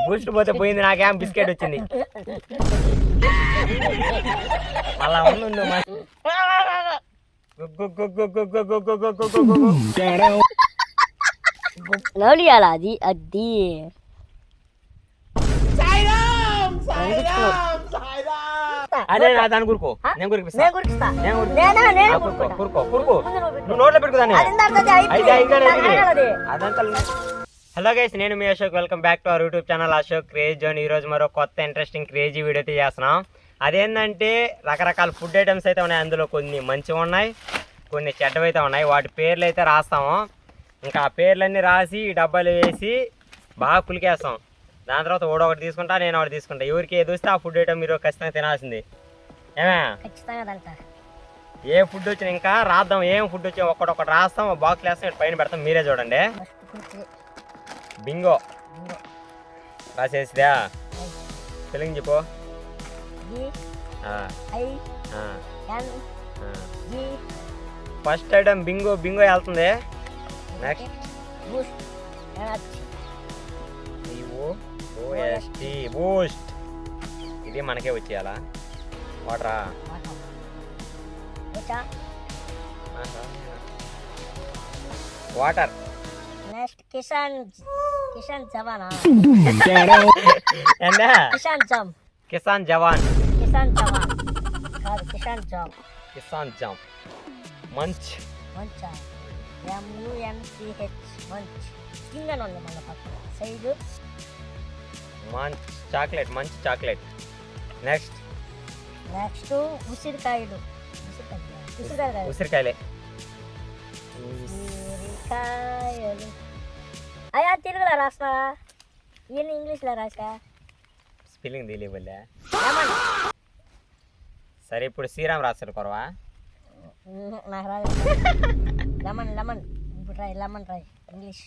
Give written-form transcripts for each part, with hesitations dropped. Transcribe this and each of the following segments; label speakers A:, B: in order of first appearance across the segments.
A: Boost పోతే పోయింది, నాకేం బిస్కెట్ వచ్చింది. అలా ఉంది
B: నవ్వులియాల అది అది
A: అదే దాని కూరుకో, నేను
B: నేను గురికిస్తా.
A: కూరుకో నువ్వు నోట్లో పెట్టుకుదాన్ని. హలో గైస్, నేను మీ Ashok. Welcome back to our YouTube channel Ashok craze zone. ఈరోజు మరో కొత్త ఇంట్రెస్టింగ్ క్రేజీ వీడియో అయితే చేస్తున్నాం. అదేంటంటే రకరకాల ఫుడ్ ఐటమ్స్ అయితే ఉన్నాయి. అందులో కొన్ని మంచిగా ఉన్నాయి, కొన్ని చెడ్డవి అయితే ఉన్నాయి. వాటి పేర్లు అయితే రాస్తాము. ఇంకా ఆ పేర్లన్నీ రాసి డబ్బాలు వేసి బాగా కులికేస్తాం. దాని తర్వాత ఒకటి తీసుకుంటా, నేను ఒకటి తీసుకుంటా. ఎవరికి ఏది వస్తే ఆ ఫుడ్ ఐటమ్ మీరు ఖచ్చితంగా తినాల్సింది. ఏమే ఏ ఫుడ్ వచ్చినా ఇంకా రాద్దాం. ఏం ఫుడ్ వచ్చి ఒక్కడొక్కటి రాస్తాం, బాక్స్ వేస్తాం, పైన పెడతాం. మీరే చూడండి. బింగో రాసేసిదా? స్పెల్లింగ్ చెప్పు. First item Bingo. బింగో వెళ్తుంది. Next Boost. ఇది మనకే వచ్చేయాలా? వాటరా? వాటర్.
B: నెక్స్ట్ కిసాన్ జవానా?
A: ఏందా?
B: కిసాన్ జమ్.
A: కిసాన్ జవాన్.
B: కిసాన్ జవాన్ కాదు, కిసాన్ జమ్.
A: కిసాన్ జమ్. మంచ్.
B: మంచా? MUNCH మంచ్. కింద ఉంది మన పక్కన సైడ్.
A: మంచ్ చాక్లెట్. మంచ్ చాక్లెట్. నెక్స్ట్
B: ఉసిరికాయలు.
A: ఉసిరికాయలే.
B: ఉసిరికాయలు అయ్యా తెలుగులో రాస్తా, ఈయన ఇంగ్లీష్లో రాసా.
A: స్పెల్లింగ్ తెలియబోలే. సరే, ఇప్పుడు శ్రీరామ్ రాస్తారు కొరవా?
B: నాకు రాదు. లెమన్. ఇప్పుడు రాయి లెమన్ రాయి ఇంగ్లీష్.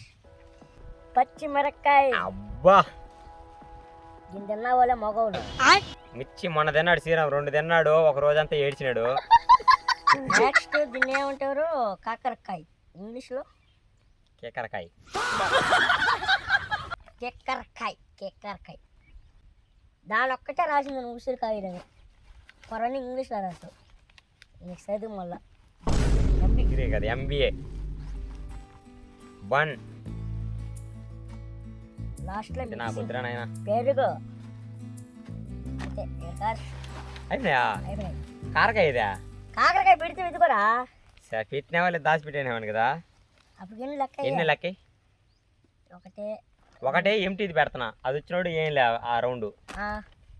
B: పచ్చిమిరక్కాయ.
A: అబ్బా,
B: దీన్ని తిన్నా వాళ్ళే మగవాళ్ళు.
A: మిర్చి మొన్న తిన్నాడు శ్రీరామ్, 2 తిన్నాడు. ఒక రోజంతా ఏడ్చినాడు.
B: నెక్స్ట్ దీన్ని ఏమంటారు? కాకరకాయ ఇంగ్లీష్లో.
A: కేకరకాయ.
B: దాని ఒక్కటే రాసింది నువ్వు ఉసిరికాయలని. కొరని ఇంగ్లీష్లో రాస్తావు. నీకు చదువు మళ్ళా.
A: ఇదే కదా MBA. బన్.
B: లాస్ట్లో
A: నాకు వద్దురా నాయనా.
B: పెరుగు. అంతే.
A: అయిపోయా? కారకాయ ఇదా?
B: కాకరకాయ పెడితే వెతుకోరా?
A: సరే, పెట్టిన వాళ్ళు దాచి పెట్టేవాను కదా.
B: అప్పుడు ఎన్ని లెక్క?
A: ఎన్ని లెక్క? ఒకటే ఎంటీది పెడుతున్నా. అది వచ్చినోడు ఏం లే ఆ రౌండ్.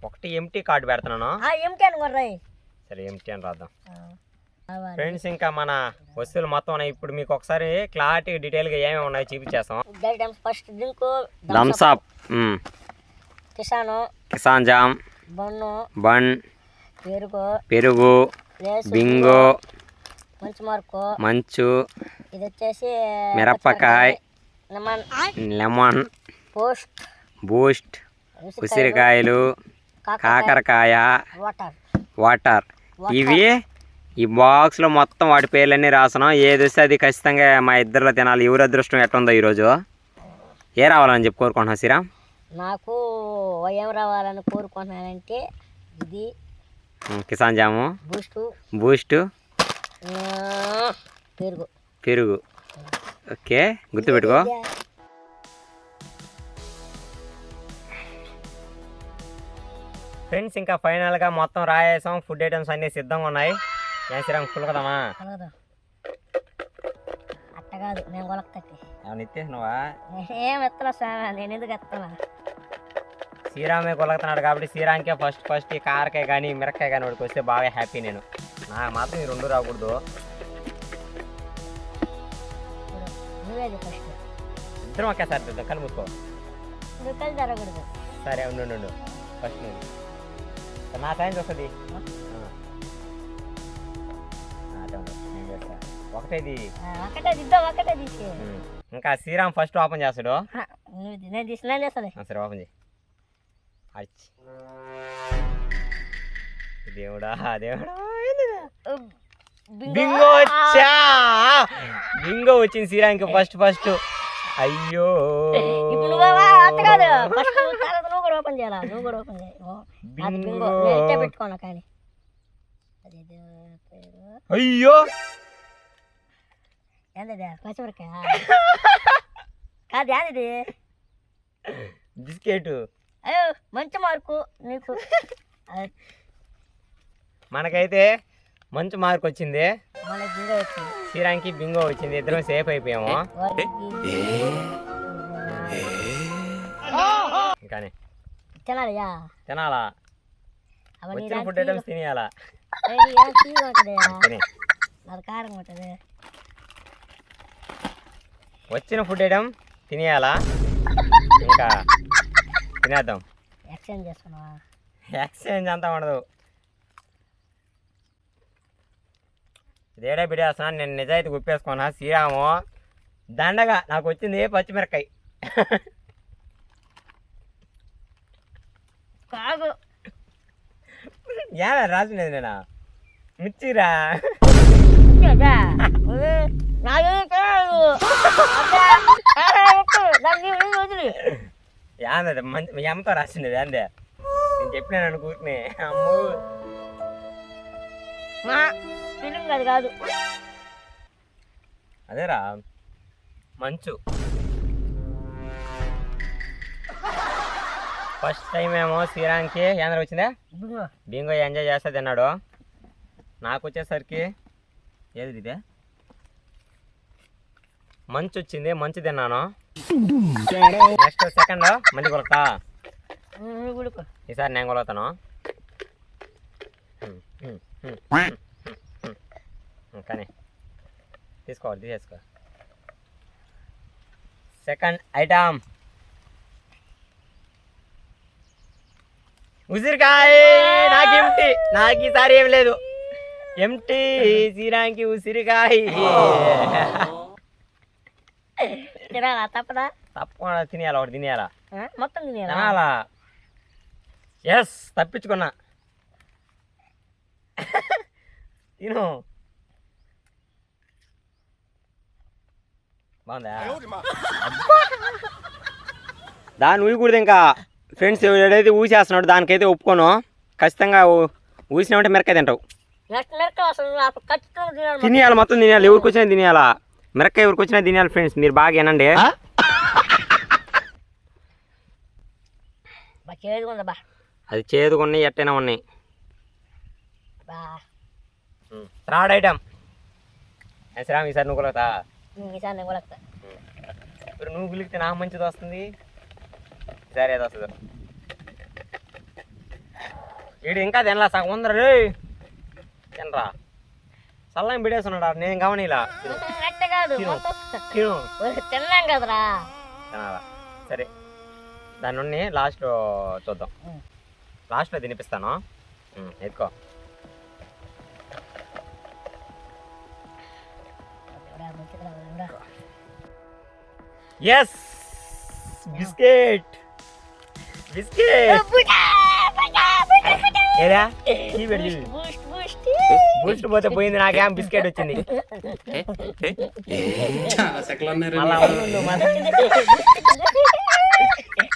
A: ఒకటి ఎంటీ కార్డు పెడుతున్నాను.
B: ఎంటీ అనుకోర్రాయి.
A: సరే, ఎంటీ అని రాద్దాం. ఫ్రెండ్స్, ఇంకా మన వస్తువులు మొత్తం ఉన్నాయి. ఇప్పుడు మీకు ఒకసారి క్లారిటీ డీటెయిల్గా ఏమేమి ఉన్నాయో చూపించేస్తాం.
B: First drink
A: Thums Up, Kissan jam, bun, పెరుగు, బింగో, మంచు,
B: ఇది వచ్చేసి
A: మిరపకాయ, లెమన్, బూస్ట్, ఉసిరికాయలు, కాకరకాయ, వాటర్. ఇవి ఈ బాక్స్లో మొత్తం వాటి పేర్లన్నీ రాస్తున్నాం. ఏది వస్తే అది ఖచ్చితంగా మా ఇద్దరిలో తినాలి. ఎవరి అదృష్టం ఎట్టుందో ఈరోజు. ఏ రావాలని చెప్పి కోరుకుంటున్నా శ్రీరామ్?
B: నాకు ఏం రావాలని కోరుకుంటున్నానంటే ఇది
A: కిసాన్ జాము, బూస్ట్, పెరుగు. ఓకే, గుర్తుపెట్టుకో. ఫ్రెండ్స్, ఇంకా ఫైనల్గా మొత్తం రాయేసాం. ఫుడ్ ఐటమ్స్ అన్నీ సిద్ధంగా ఉన్నాయి. ఏం శ్రీరామ్, కులకదామా?
B: అట్టగాదు, నేను కొలకతకి.
A: అవును, ఎత్తేసినవా?
B: ఏం ఎత్తలా సార్, నేను ఎందుకు ఎత్తనా?
A: శ్రీరామే కొలకుతున్నాడు కాబట్టి శ్రీరామ్కే ఫస్ట్ ఈ కారకాయ కానీ మిరకాయ కానీ వాడికి వస్తే బాగా హ్యాపీ. నేను నాకు మాత్రం ఈ 2 రాకూడదు. ఇద్దరం ఒకేసారి తిద్దాం. కళ్ళు మూసుకో.
B: జరగకూడదు.
A: సరే, ఉండు. ఫస్ట్ నేను నా సైన్స్ వస్తుంది. ఒకటే ఇంకా శ్రీరామ్ ఫస్ట్ ఓపెన్ చేస్తాడు. సరే, ఓపెన్ చేయి. దేవుడా బింగో వచ్చా. బింగో వచ్చింది శ్రీరామ్కి ఫస్ట్. అయ్యో,
B: ఓపెన్ చేయాలా నువ్వు కూడా ఓపెన్ చేయి అది
A: బింగో.
B: బింగో నేనే పెట్టుకోను కానీ అది
A: అయ్యో
B: ఏంది పచ్చిమిరకాయ కాదు ఏంది
A: బిస్కెట్.
B: అయ్యో మంచి మార్కు నీకు
A: మనకైతే మంచి మార్క్ వచ్చింది,
B: మనకి బింగో వచ్చింది
A: శ్రీరామ్కి బింగో వచ్చింది. ఇద్దరం సేఫ్ అయిపోయాము. ఇంకానే
B: తినాలియా
A: తినాలా,
B: అవన్నీ
A: వచ్చిన ఫుడ్ ఐటమ్స్ తినేయాలా.
B: ఉంటుందయా
A: తినే
B: అది కారం ఉంటుంది
A: వచ్చిన ఫుడ్ ఐటమ్ తినేయాలా. ఇంకా తినేద్దాం.
B: ఎక్స్చేంజ్ చేసుకున్నావా
A: ఎక్స్చేంజ్ అంతా ఉండదు. ఇదేడా బిడేస్తున్నా, నేను నిజాయితీ గుప్పేసుకున్నా. శ్రీరాము దండగా నాకు వచ్చింది పచ్చిమిరకాయ.
B: కాదు
A: ఏమే రాసినది నేనా మిర్చిరా. ఏంది మంచి ఎంతో రాసినది అందే. నేను చెప్పినాను కూర్చుని అమ్మో.
B: ఫీలింగ్ అది కాదు
A: అదేరా మంచు. ఫస్ట్ టైం ఏమో శ్రీరామ్కి ఏంద్ర వచ్చిందా బింగో ఎంజాయ్ చేస్తా తిన్నాడు. నాకు వచ్చేసరికి ఏది ఇదే మంచు వచ్చింది, మంచు తిన్నాను. నెక్స్ట్ సెకండ్ మళ్ళీ కొలతా. ఈసారి నేను కొలుతాను. కానీ తీసుకోవాలి, తీసేసుకో. సెకండ్ ఐటమ్ ఉసిరికాయ. నాకు ఎంటీ, నాకు ఈసారి ఏం లేదు. ఎంటీ. శ్రీరామ్కి ఉసిరికాయ.
B: తినాలా తప్పదా
A: తప్పకుండా తినేయాలా, ఒకటి తినేయాలా,
B: మొత్తం తినేయాలా
A: తినాలా. ఎస్ తప్పించుకున్నా. తిను. బాగుందా? దాన్ని ఊయకూడదు ఇంకా. ఫ్రెండ్స్ ఏదైతే ఊసేస్తున్నాడు దానికైతే ఒప్పుకోను. ఖచ్చితంగా ఊసినామంటే మిరకాయ తింటావు. తినేయాలి, మొత్తం తినేయాలి. ఎవరికి వచ్చినా తినేయాలా. మిరకాయ ఎవరికి వచ్చినా తినేయాలి. ఫ్రెండ్స్ మీరు బాగా వినండి. అది చేదుగా ఉన్నాయి, ఎట్టైనా ఉన్నాయి. థర్డ్ ఐటమ్ శ్రీరామ్ ఈసారి నువ్వు కొలతా. ఇప్పుడు నువ్వు గులికితే నాకు మంచిది వస్తుంది. సరే అది వస్తుంది. వీడు ఇంకా తినలా, సగం ఉందరా రే. తినరా చల్లని బిడేస్తున్నాడా, నేను గమనిలా.
B: తిన్నాం కదరా
A: తినాలా. సరే దాని నుండి లాస్ట్ చూద్దాం. లాస్ట్లో తినిపిస్తాను. ఎత్తుకో. Yes biscuit. బిస్కెట్ ఏదా బూస్ట్ పోతే పోయింది, నాకేం బిస్కెట్ వచ్చింది.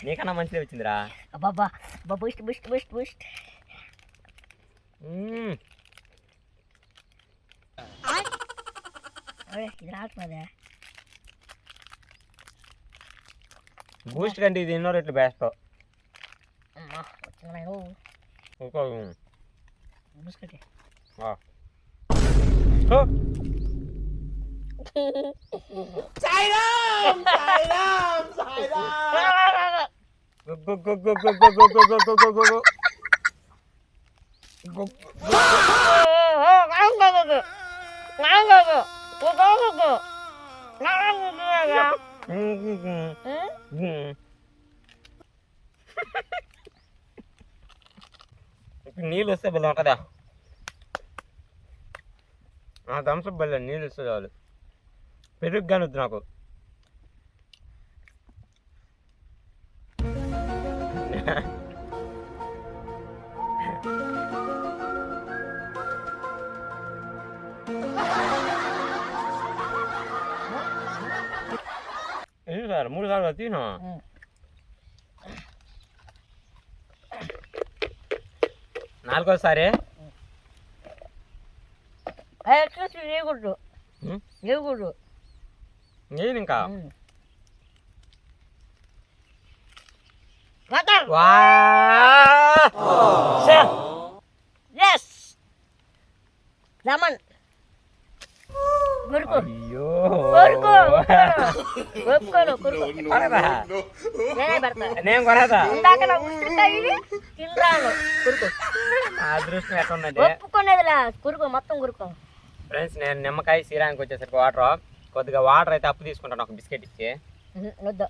A: నీకన్నా మంచిదే వచ్చిందిరా.
B: బూస్ట్ బూస్ట్ బూస్ట్ బూస్ట్ ఇది రావట్లేదా
A: బూస్ట్ కంటే ఇది ఎన్నో రెట్లు బెస్ట్.
B: బిస్కెట్
A: నీళ్ళు వస్తే బెల్లం ఉంటుందా? థమ్స్అప్ బెల్లం నీళ్ళు వస్తే చాలు. పెరుగు కానీ వద్దు నాకు. సార్ 3 సార్లు తిను. నాలుగోసారి
B: లేకూడదు
A: ఉం?
B: లేకూడదు
A: నేను ఇంకా
B: వాటర్
A: వా
B: ఎస్ లెమన్ కొరుకు
A: అయ్యో
B: కొరుకు ఒప్పుకోను కొరుకు
A: కొరదా?
B: నేనే పెడతా
A: నేను కొరదా
B: ఇందాక నా ఉసిరికాయ తింటాను కొరుకు
A: నా అదృష్టం ఎట్లా ఉందంటే
B: ఒప్పుకునేదిలే కొరుకు మొత్తం కొరుకు
A: ఫ్రెండ్స్ నేను నిమ్మకాయ శ్రీరానికి వచ్చేసరికి వాటర్ కొద్దిగా వాటర్ అయితే అప్పు తీసుకుంటాను ఒక బిస్కెట్ ఇచ్చి
B: వద్దు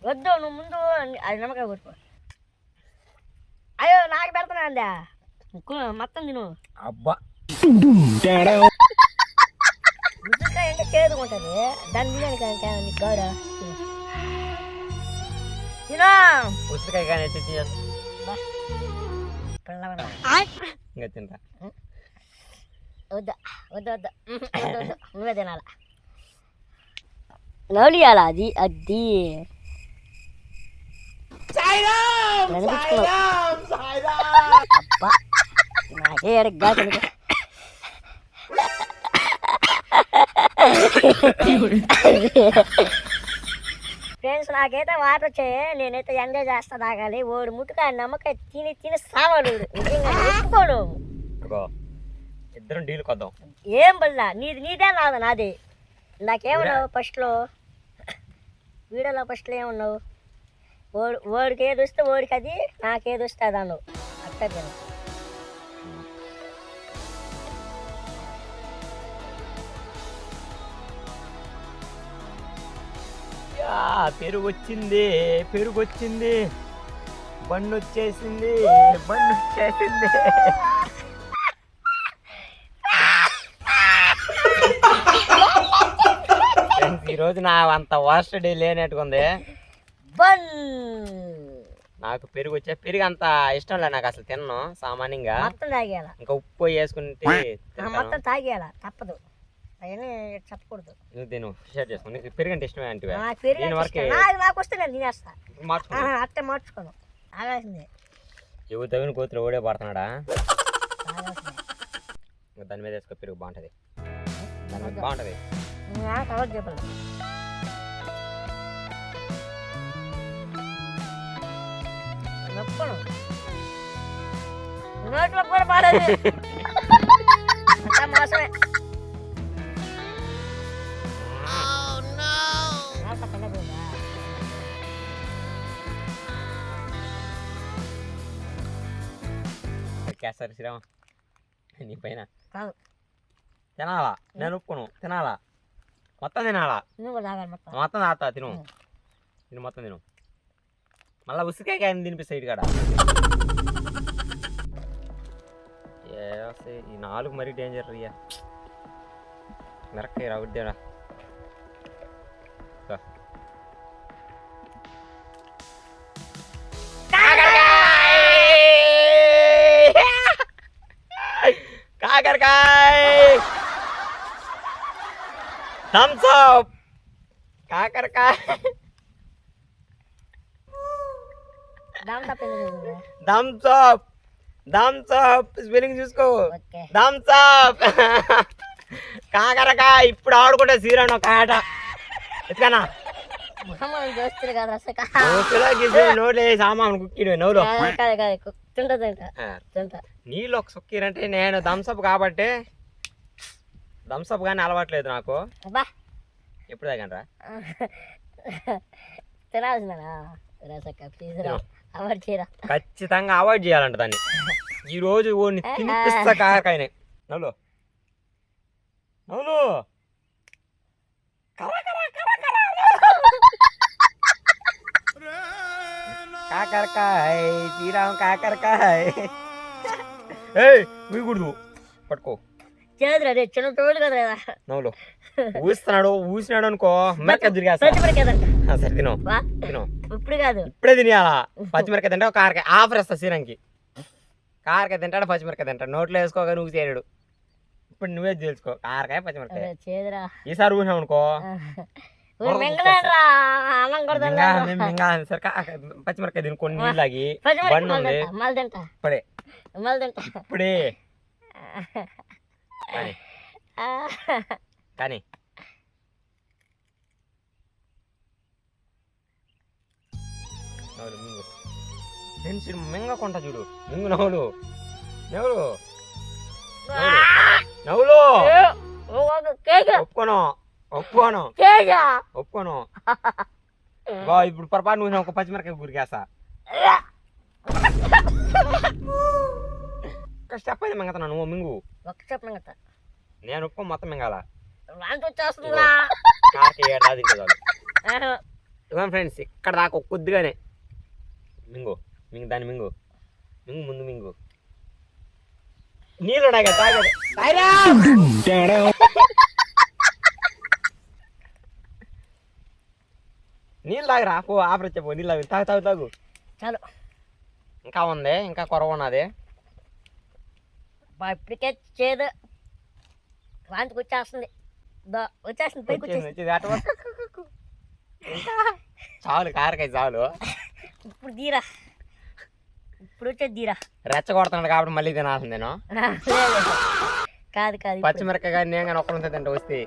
B: వద్దు నువ్వు ముందు అది నిమ్మకాయ కొరుకు అయ్యో నాకు పెడతానా అందా మొత్తం తిను
A: అబ్బా
B: ఉసిరికాయ అంటే చేదుకుంటుంది దాని మీద నీకు గౌరవ తినా
A: ఉసిరికాయ కానీ అయితే
B: పిల్లవనా
A: ఇంకా తింటా
B: వద్దా వద్దు వద్దు వద్దు వద్దు నువ్వే తినాల నవ్వులియాల అది అది అబ్బా నాకే ఎడగ్గా ఫ్రెండ్స్ నాకైతే వాటర్ వచ్చాయి నేనైతే ఎంజాయ్ చేస్తా తాగాలి ఓడి ముట్టుకాయ నమ్మకాయ తిని తిని సావాడు నిజంగా ఒప్పుకోడు
A: ఇద్దరం డీల్ కొద్దాం
B: ఏం పడలా నీదే నాది నాది నాకేమన్నావు ఫస్ట్లో వీడియోలో ఫస్ట్లో ఏమన్నావు ఓడికి ఏది వస్తే ఓడికి అది నాకేది వస్తే అది అన్నావు అట్టది
A: పెరుగు వచ్చింది పెరుగు వచ్చింది బండి వచ్చేసింది బండి వచ్చేసింది ఈరోజు నా అంత వర్స్ట్ డే లేనట్టుకుంది
B: బన్
A: నాకు పెరుగు వచ్చే పెరుగు అంత ఇష్టం లే నాకు అసలు తిన్నాను సామాన్యంగా
B: మొత్తం తాగేయాల
A: ఇంకా ఉప్పు వేసుకుంటే
B: మొత్తం తాగేయాల తప్పదు అవన్నీ చెప్పకూడదు
A: నువ్వు తిను షేర్ చేసుకో నీకు పెరుగు అంటే ఇష్టమే అంటే
B: నాకు పెరుగు అంటే ఇష్టం. నాకు వస్తే నేను తినేస్తా
A: మార్చుకో
B: అట్టే మార్చుకోను తాగాల్సిందే
A: ఎవరు తగిన కోతులు ఓడే పడుతున్నాడా
B: తాగాల్సిందే
A: ఇంకా దాని మీద వేసుకో పెరుగు బాగుంటుంది దాని మీద బాగుంటుంది
B: తర్వాత చెప్పాలి నొప్పను నోట్లో కూడా పాడదు అంతా మోసమే
A: కేసరి శ్రీరామ నీ పైన
B: కాదు
A: తినాలా నేను ఒప్పుకోను తినాలా మొత్తం తినాలా
B: నువ్వు కూడా తాగాలి మొత్తం
A: మొత్తం తాత తిను తిను మొత్తం తిను మళ్ళీ ఉసిరికాయ కాయని తినిపిస్తాయి ఇటు కాడ ఈ 4 మరీ డేంజర్ అయ్యా మిరక్కాయ రావుద్దేరా కాకరకాయ థమ్స్ అప్ కాకరకాయ Thums Up Thums Up spelling చూసుకో థమ్స్ అప్ కాకరకాయ ఇప్పుడు ఆడుకుంటే సీరాను ఒక ఆట ఎత్తుకనా నోట్లే సామాన్ కుక్కిడు నవ్వులో నీళ్ళు ఒక సుక్కీరంటే నేను థమ్స్అప్ కాబట్టి థమ్స్అప్ కానీ అలవాట్లేదు నాకు ఎప్పుడు తాగండ్రా ఖచ్చితంగా అవాయిడ్ చేయాలంట దాన్ని ఈ రోజు తినిపిస్తా కాకరకాయనే నవ్వులు నవ్వులు కాకరకాయ శ్రీరామ కాకరకాయ ఊయకూడదు పట్టుకో
B: చేదురా అదే చిన్న తోడు కదా
A: నవ్వులు ఊసినాడు అనుకో మిరకాయ తిరిగేస్తా సరే తిను తిను
B: ఇప్పుడు కాదు
A: ఇప్పుడే తినేయాలా పచ్చిమిరకాయ తింటే కారకాయ ఆఫర్ వేస్తా శ్రీరాంకి కారకాయ తింటాడు పచ్చిమిరకాయ తింటాడు నోట్లో వేసుకోగా నువ్వు చేయడు ఇప్పుడు నువ్వే తెలుసుకో కారకాయ పచ్చిమిరకాయ
B: చేదురా
A: ఈసారి ఊసినావు అనుకో సరే పచ్చిమిరకాయ తిని కొన్ని నీళ్ళు తాగి బండి ఉంది పడే
B: మళ్ళీ తింటా.
A: ఇప్పుడే కానీ కానీ మింగు ఫ్రెండ్స్ మింగకుంటా చూడు మింగు నవ్వులు నవ్వులు నవ్వులు ఒప్పుకోను ఒప్పుకోను ఒప్పుకోను బా ఇప్పుడు పొరపాటు నువ్వు ఒక పచ్చిమిరకాయ గురికేస్తా ఒక స్టెప్ అయితే మింగతా నువ్వు మింగు
B: ఒక్క స్టెప్ మింగతా
A: నేను ఒప్పుకో మొత్తం మింగాల
B: వాంతి వచ్చేస్తుందా
A: కాకి ఏడా తింటే ఫ్రెండ్స్ ఇక్కడ దాకా ఒక కొద్దిగానే మింగు మింగు దాన్ని మింగు మింగు ముందు మింగు నీళ్ళు ఉన్నాయి కదా తాగేది నీళ్ళు తాగరా పో ఆఫర్ వచ్చా నీళ్ళు తాగు తాగు తాగు తాగు
B: చాలు
A: ఇంకా ఉంది ఇంకా కొరవ ఉన్నది
B: ఇప్పటికే చేదు వాంతికి వచ్చేస్తుంది వచ్చేస్తుంది పైకి వచ్చేసింది
A: చాలు కారకాయ చాలు
B: ఇప్పుడు దీరా ఇప్పుడు వచ్చేది దీరా
A: రెచ్చగొడుతున్నాడు కాబట్టి మళ్ళీ తినాల్సింది నేను
B: కాదు కాదు
A: పచ్చిమిరకాయ కానీ నేను కానీ ఒక్కరంతా తింటే వస్తే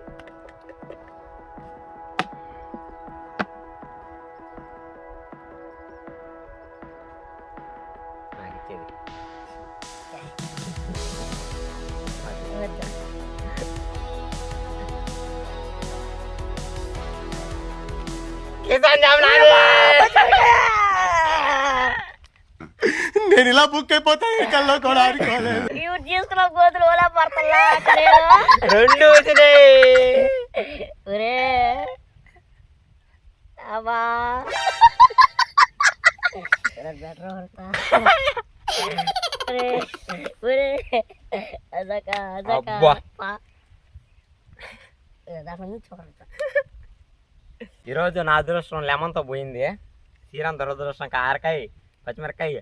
C: నేను ఇలా బుక్ అయిపోతాను కల్లో కూడా ఆడుకోలేదు.
B: ఇవి తీసుకున్న గోతులు ఓలా పడతల్లా
A: రెండు వచ్చినాయి
B: ఒరే అబ్బా అదక
A: ఈరోజు నా అదృష్టం లెమన్తో పోయింది. శ్రీరామ్ దురదృష్టం కారకాయ పచ్చిమిరకాయ.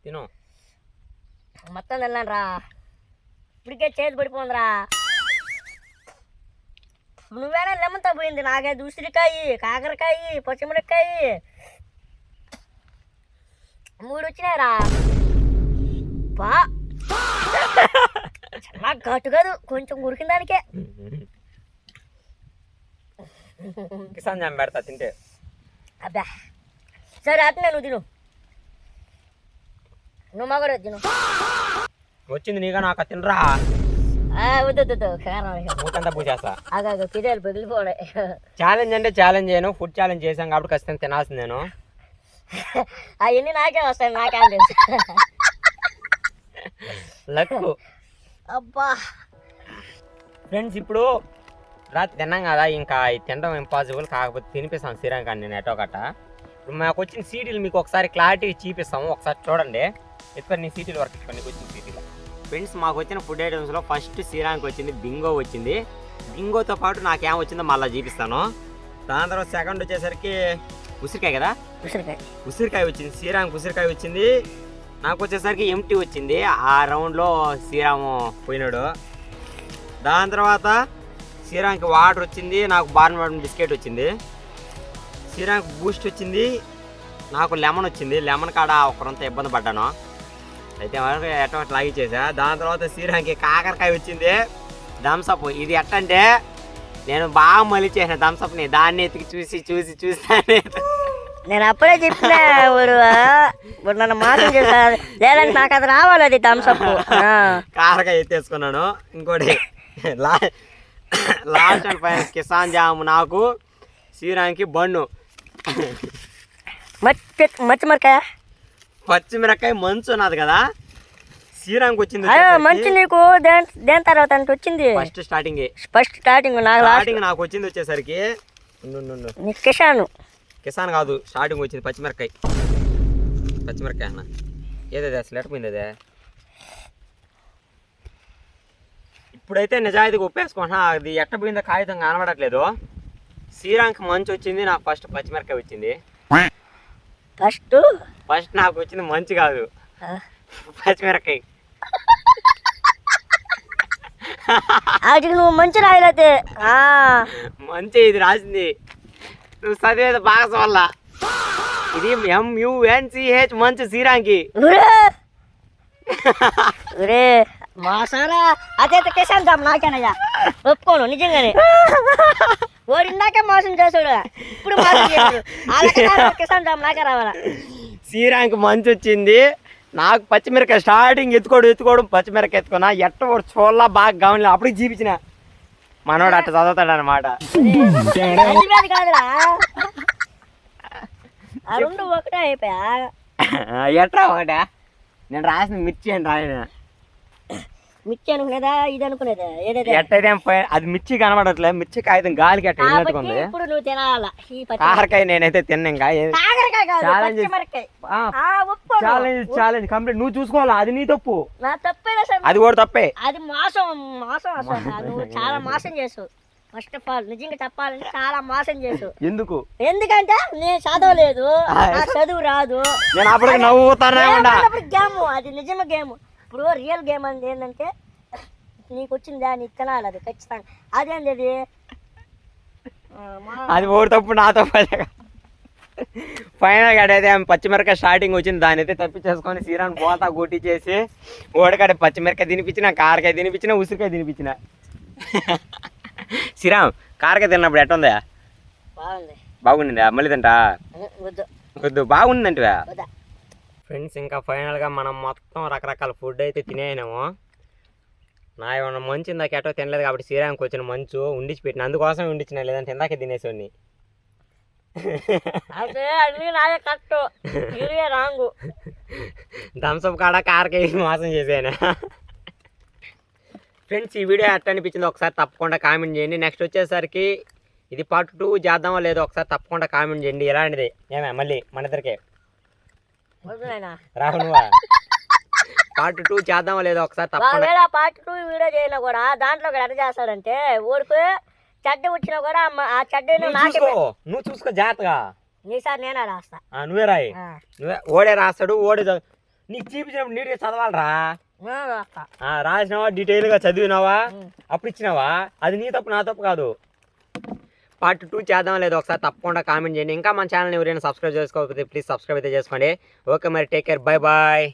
A: తిను
B: మొత్తం తిన్నాను రా, ఇప్పటికే చేతి పడిపోందిరా. నువ్వేనా లెమన్తో పోయింది, నాకైతే ఉసిరికాయ కాకరకాయ పచ్చిమిరకాయ 3 వచ్చినాయిరా. బా చాలా ఘాటు కాదు, కొంచెం ఉరికిన దానికే.
A: కిసాన్ జామ్ పెడతా తింటే.
B: అబ్బా సరే అట్నే నువ్వు తిను, నువ్వు మగడు తిను.
A: వచ్చింది నీగా నాకు తినరా.
B: వద్దు
A: మూతంతా పూసేస్తా.
B: ఆగా పిల్లలు పగిలిపోలే.
A: ఛాలెంజ్ అంటే ఛాలెంజ్ చేయను, ఫుడ్ ఛాలెంజ్ చేసాం కాబట్టి ఖచ్చితంగా తినాల్సింది నేను.
B: అవన్నీ నాకే వస్తాయి, నాకేం తెలుసు.
A: లక్.
B: అబ్బా
A: ఫ్రెండ్స్ ఇప్పుడు రాత్రి తిన్నాం కదా, ఇంకా తినడం ఇంపాసిబుల్, కాకపోతే తినిపిస్తాను శ్రీరామ్ కానీ నేను ఎటో కట్ట. ఇప్పుడు మాకు వచ్చిన సీటీలు మీకు ఒకసారి క్లారిటీ చూపిస్తాము, ఒకసారి చూడండి. ఎత్తుకొని నీ సీటీలు వర్క్ ఇచ్చుకోండి. నీకు వచ్చిన సీటీలు ఫ్రెండ్స్, మాకు వచ్చిన ఫుడ్ ఐటమ్స్లో ఫస్ట్ శ్రీరామ్కి వచ్చింది బింగో వచ్చింది. బింగోతో పాటు నాకేం వచ్చిందో మళ్ళీ చూపిస్తాను. దాని తర్వాత సెకండ్ వచ్చేసరికి ఉసిరికాయ కదా, ఉసిరికాయ వచ్చింది. శ్రీరామ్కి ఉసిరికాయ వచ్చింది, నాకు వచ్చేసరికి ఎంటీ వచ్చింది. ఆ రౌండ్లో శ్రీరాము పోయినాడు. దాని తర్వాత శ్రీరామ్కి వాటర్ వచ్చింది, నాకు బార్న్ బిస్కెట్ వచ్చింది. శ్రీరామ్కి బూస్ట్ వచ్చింది, నాకు లెమన్ వచ్చింది. లెమన్ కాడ ఒకరంతా ఇబ్బంది పడ్డాను, అయితే వరకు ఎట్ట లాగిచ్చేసా. దాని తర్వాత శ్రీరామ్కి కాకరకాయ వచ్చింది, థమ్సప్. ఇది ఎట్టంటే నేను బాగా మలిచేసిన థమ్సప్ని, దాన్ని ఎత్తికి చూసి
B: నేను అప్పుడే చెప్పిన నన్ను మాసం చేశాను, లేదంటే నాకు అది రావాలి. అది థమ్సప్.
A: కాకరకాయ ఎత్తేసుకున్నాను. ఇంకోటి last and final Kisan jam నాకు, శ్రీరామ్కి బన్ను.
B: మచ్చిమిరకాయ
A: పచ్చిమిరకాయ మంచు ఉన్నది కదా, శ్రీరామ్కి వచ్చింది
B: మంచి. నీకు దేని తర్వాత అంటే వచ్చింది
A: ఫస్ట్ స్టార్టింగ్ నాకు వచ్చింది వచ్చేసరికి కిసాన్ కాదు, స్టార్టింగ్ వచ్చింది పచ్చిమిరకాయ అన్న. ఏదైతే అసలు ఎట్టపోయింది అదే. ఇప్పుడైతే నిజాయితీగా ఒప్పేసుకుంటున్నా, అది ఎట్టపోయిందో కాగితం కనబడట్లేదు. శ్రీరామ్కి మంచు వచ్చింది, నాకు ఫస్ట్ పచ్చిమిరకాయ వచ్చింది. ఫస్ట్ నాకు వచ్చింది మంచి కాదు, పచ్చిమిరకాయ.
B: వాటికి నువ్వు మంచి రాయలైతే
A: మంచి ఇది రాసింది నువ్వు చదివేది బాగా వల్ల ఇది MUNCH మంచి శ్రీరాంకి
B: ఒరే మోసరా అదే కిసాన్ జామ్ నాకేనయ్యా ఒప్పుకోను నిజంగానే ఓడి ఇందాకే మోసం చేసాడు ఇప్పుడు మోసం చేసాడు కిసాన్ జామ్ నాకే రావాలా
A: శ్రీరాంకి మంచి వచ్చింది నాకు పచ్చిమిరకాయ స్టార్టింగ్ ఎత్తుకోవడం పచ్చిమిరకాయ ఎత్తుకున్నా ఎట్ట చూడలా బాగా గమని అప్పటికి చూపించిన మనోడు అట్ట చదువుతాడు అనమాట
B: కాదురా ఆ రెండు ఒకటే అయిపోయా
A: ఎట్రా ఒకటే నేను రాసిన మిర్చి అని రాయన
B: మిర్చి అనుకునేదా ఇది అనుకునేదా ఏదైతే
A: ఎట్టయితే అది మిర్చి కనబడట్లే మిర్చి కాగితం గాలికి అట్ట వెళ్ళినట్టుకుంది
B: ఇప్పుడు నువ్వు తినాలా
A: కాకరకాయ నేనైతే తిన్నా ఇంకా ఛాలెంజ్ కంప్లీట్ నువ్వు చూసుకోవాలా అది నీ తప్పు
B: నా తప్పేనా సార్
A: అది కూడా తప్పే
B: అది మోసం అసలు నువ్వు చాలా మోసం చేసావు ఫస్ట్ ఆఫ్ ఆల్ నిజంగా చెప్పాలంటే చాలా మోసం చేసావు ఎందుకంటే నేను చదవలేదు నాకు చదువు రాదు
A: నేను అప్పుడు నవ్వుతానే
B: గేమ్ అది నిజమే గేమ్ ఇప్పుడు రియల్ గేమ్ అనేది ఏంటంటే నీకు వచ్చిందా నీ తినాలి అది ఖచ్చితంగా అదేంది
A: అది ఓడి తప్పు నా తప్పు ఫైనల్ అయితే పచ్చిమిరకాయ స్టార్టింగ్ వచ్చింది దాని అయితే తప్పించేసుకొని శ్రీరామ్ పోతా కొట్టి చేసి ఓడకాడ పచ్చిమిరకాయ తినిపించిన కారకాయ తినిపించిన ఉసిరికాయ తినిపించిన శ్రీరామ్ కారకాయ తిన్నప్పుడు ఎట్టుందా బాగుండిందా మళ్ళీ తింటా వద్దు బాగుందంటే ఫ్రెండ్స్ ఇంకా ఫైనల్గా మనం మొత్తం రకరకాల ఫుడ్ అయితే తినేనాము నా ఏమన్నా మంచు ఇందాక ఎటో తినలేదు కాబట్టి శ్రీరామ్కి వచ్చిన మంచు ఉండిచి పెట్టిన అందుకోసం ఉండిచ్చిన లేదంటే ఇందాకే తినేసేవాడిని థమ్స్అప్ కాడ కారకాయ మోసం చేసాను ఫ్రెండ్స్ ఈ వీడియో ఎట్లా అనిపించింది ఒకసారి తప్పకుండా కామెంట్ చేయండి నెక్స్ట్ వచ్చేసరికి ఇది పార్ట్ 2 చేద్దామో లేదో ఒకసారి తప్పకుండా కామెంట్ చేయండి ఎలాంటిది ఏమే మళ్ళీ మన ఇద్దరికే రాహుల్వా పార్ట్ 2 చేద్దామో లేదో ఒకసారి తప్పకుండా
B: పార్ట్ 2 వీడియో చేయనా కూడా దాంట్లో ఎట్లా చేస్తాడంటే ఊరికి చెడ్డ వచ్చినా కూడా ఆ చెడ్డను
A: నువ్వు చూసుకో జాగ్రత్తగా
B: నీసారి నేనే రాస్తా
A: నువ్వే రాయి నువ్వే ఓడే రాస్తాడు ఓడే నీకు చూపించినప్పుడు నీట్గా చదవాలరా రాసినావా డీటెయిల్గా చదివినావా అప్పుడు ఇచ్చినావా అది నీ తప్పు నా తప్పు కాదు పార్ట్ 2 చేద్దాం లేదు ఒకసారి తప్పకుండా కామెంట్ చేయండి ఇంకా మన ఛానల్ని ఎవరైనా సబ్స్క్రైబ్ చేసుకోకపోతే ప్లీజ్ సబ్స్క్రైబ్ అయితే చేసుకోండి ఓకే మరి టేక్ కేర్ బై బాయ్